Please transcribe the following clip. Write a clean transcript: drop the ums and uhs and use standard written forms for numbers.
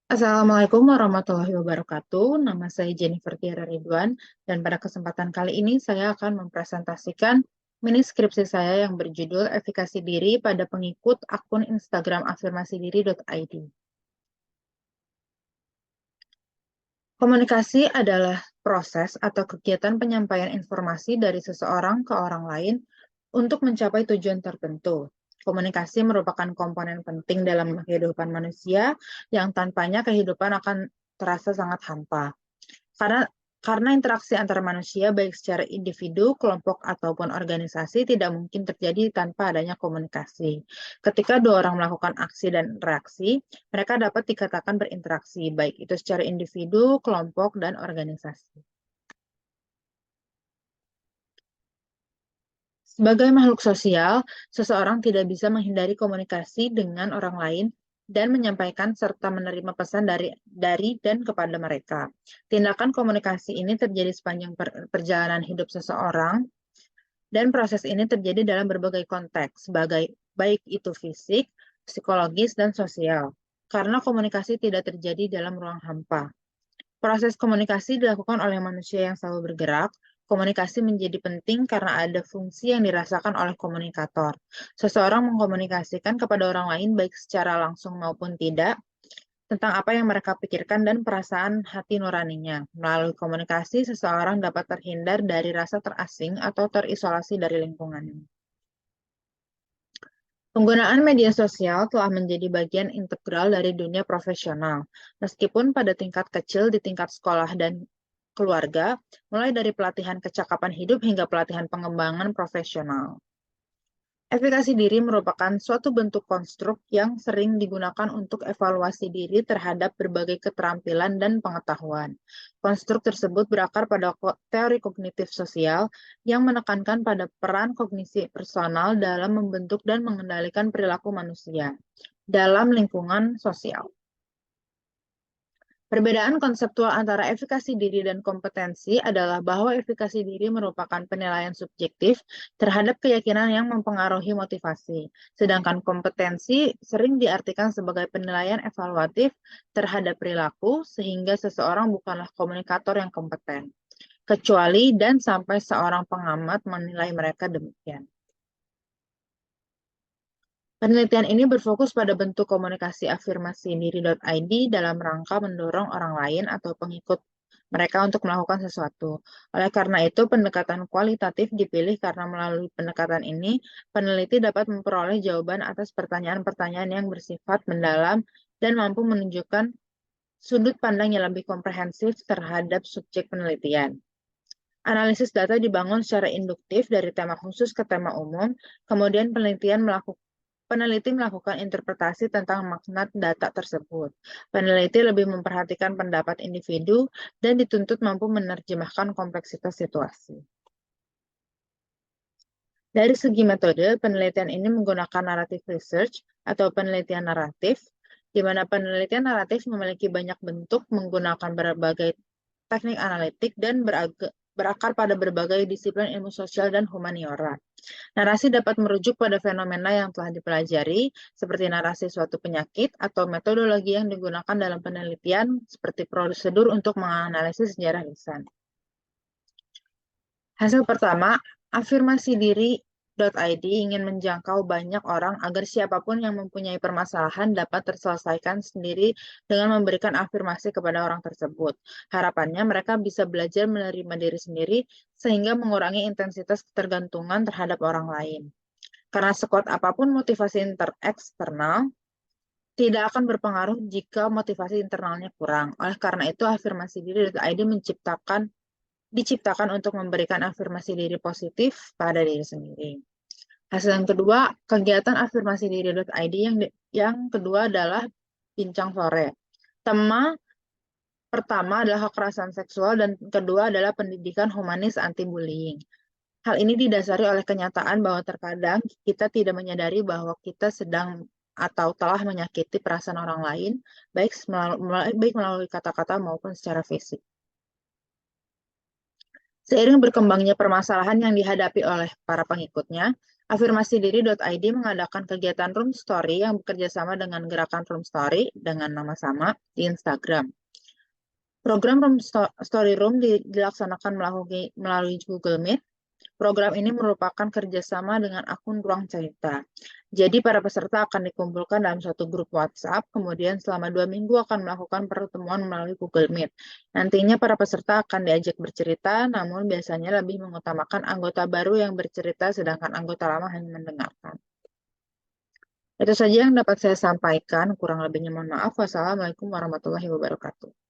Assalamualaikum warahmatullahi wabarakatuh. Nama saya Jennifer Tiara Ridwan, dan pada kesempatan kali ini saya akan mempresentasikan mini skripsi saya yang berjudul Efikasi Diri pada Pengikut Akun Instagram afirmasidiri.id. Komunikasi adalah proses atau kegiatan penyampaian informasi dari seseorang ke orang lain untuk mencapai tujuan tertentu. Komunikasi merupakan komponen penting dalam kehidupan manusia yang tanpanya kehidupan akan terasa sangat hampa. Karena interaksi antara manusia baik secara individu, kelompok, ataupun organisasi tidak mungkin terjadi tanpa adanya komunikasi. Ketika dua orang melakukan aksi dan reaksi, mereka dapat dikatakan berinteraksi, baik itu secara individu, kelompok, dan organisasi. Sebagai makhluk sosial, seseorang tidak bisa menghindari komunikasi dengan orang lain dan menyampaikan serta menerima pesan dari dan kepada mereka. Tindakan komunikasi ini terjadi sepanjang perjalanan hidup seseorang, dan proses ini terjadi dalam berbagai konteks, baik itu fisik, psikologis, dan sosial. Karena komunikasi tidak terjadi dalam ruang hampa. Proses komunikasi dilakukan oleh manusia yang selalu bergerak. Komunikasi menjadi penting karena ada fungsi yang dirasakan oleh komunikator. Seseorang mengkomunikasikan kepada orang lain baik secara langsung maupun tidak tentang apa yang mereka pikirkan dan perasaan hati nuraninya. Melalui komunikasi, seseorang dapat terhindar dari rasa terasing atau terisolasi dari lingkungannya. Penggunaan media sosial telah menjadi bagian integral dari dunia profesional, meskipun pada tingkat kecil di tingkat sekolah dan keluarga, mulai dari pelatihan kecakapan hidup hingga pelatihan pengembangan profesional. Efikasi diri merupakan suatu bentuk konstruk yang sering digunakan untuk evaluasi diri terhadap berbagai keterampilan dan pengetahuan. Konstruk tersebut berakar pada teori kognitif sosial yang menekankan pada peran kognisi personal dalam membentuk dan mengendalikan perilaku manusia dalam lingkungan sosial. Perbedaan konseptual antara efikasi diri dan kompetensi adalah bahwa efikasi diri merupakan penilaian subjektif terhadap keyakinan yang mempengaruhi motivasi, sedangkan kompetensi sering diartikan sebagai penilaian evaluatif terhadap perilaku, sehingga seseorang bukanlah komunikator yang kompeten, kecuali dan sampai seorang pengamat menilai mereka demikian. Penelitian ini berfokus pada bentuk komunikasi afirmasi diri.id dalam rangka mendorong orang lain atau pengikut mereka untuk melakukan sesuatu. Oleh karena itu, pendekatan kualitatif dipilih karena melalui pendekatan ini, peneliti dapat memperoleh jawaban atas pertanyaan-pertanyaan yang bersifat mendalam dan mampu menunjukkan sudut pandang yang lebih komprehensif terhadap subjek penelitian. Analisis data dibangun secara induktif dari tema khusus ke tema umum, kemudian peneliti melakukan interpretasi tentang makna data tersebut. Peneliti lebih memperhatikan pendapat individu dan dituntut mampu menerjemahkan kompleksitas situasi. Dari segi metode, penelitian ini menggunakan narrative research atau penelitian naratif, di mana penelitian naratif memiliki banyak bentuk menggunakan berbagai teknik analitik dan berakar pada berbagai disiplin ilmu sosial dan humaniora. Narasi dapat merujuk pada fenomena yang telah dipelajari, seperti narasi suatu penyakit atau metodologi yang digunakan dalam penelitian, seperti prosedur untuk menganalisis sejarah lisan. Hasil pertama, afirmasi diri.id ingin menjangkau banyak orang agar siapapun yang mempunyai permasalahan dapat terselesaikan sendiri dengan memberikan afirmasi kepada orang tersebut. Harapannya mereka bisa belajar menerima diri sendiri sehingga mengurangi intensitas ketergantungan terhadap orang lain. Karena sekuat apapun motivasi eksternal, tidak akan berpengaruh jika motivasi internalnya kurang. Oleh karena itu, afirmasi diri.id diciptakan untuk memberikan afirmasi diri positif pada diri sendiri. Hasil yang kedua, kegiatan afirmasi diri.id yang kedua adalah bincang sore. Tema pertama adalah kekerasan seksual dan kedua adalah pendidikan humanis anti-bullying. Hal ini didasari oleh kenyataan bahwa terkadang kita tidak menyadari bahwa kita sedang atau telah menyakiti perasaan orang lain, baik melalui kata-kata maupun secara fisik. Seiring berkembangnya permasalahan yang dihadapi oleh para pengikutnya, Afirmasidiri.id mengadakan kegiatan Room Story yang bekerja sama dengan gerakan Room Story dengan nama sama di Instagram. Program Story Room dilaksanakan melalui Google Meet. Program ini merupakan kerjasama dengan akun Ruang Cerita. Jadi para peserta akan dikumpulkan dalam suatu grup WhatsApp, kemudian selama 2 minggu akan melakukan pertemuan melalui Google Meet. Nantinya para peserta akan diajak bercerita, namun biasanya lebih mengutamakan anggota baru yang bercerita, sedangkan anggota lama hanya mendengarkan. Itu saja yang dapat saya sampaikan, kurang lebihnya mohon maaf. Wassalamualaikum warahmatullahi wabarakatuh.